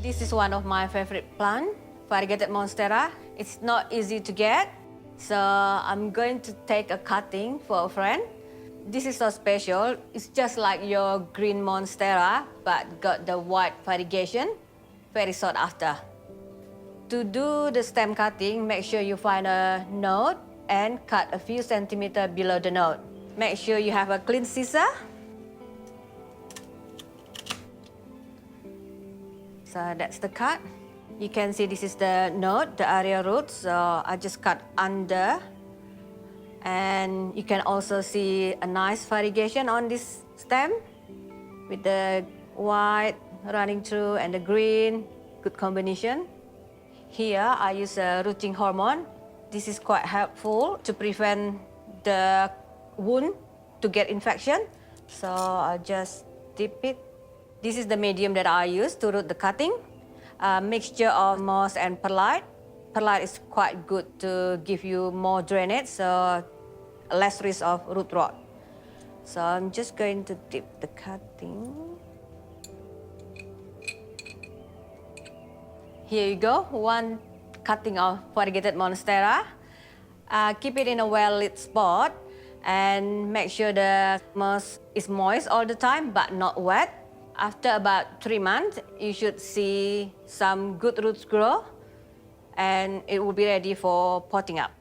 This is one of my favorite plant, variegated Monstera. It's not easy to get, so I'm going to take a cutting for a friend. This is so special. It's just like your green Monstera, but got the white variegation, very sought after. To do the stem cutting, make sure you find a node and cut a few centimeters below the node. Make sure you have a clean scissor. So that's the cut. You can see this is the node, the area root, so I just cut under. And you can also see a nice variegation on this stem with the white running through and the green, good combination. Here I use a rooting hormone. This is quite helpful to prevent the wound to get infection. So I just dip it. This is the medium that I use to root the cutting. A mixture of moss and perlite. Perlite is quite good to give you more drainage, so less risk of root rot. So I'm just going to dip the cutting. Here you go, one cutting of variegated Monstera. Keep it in a well-lit spot and make sure the moss is moist all the time but not wet. After about 3 months, you should see some good roots grow and it will be ready for potting up.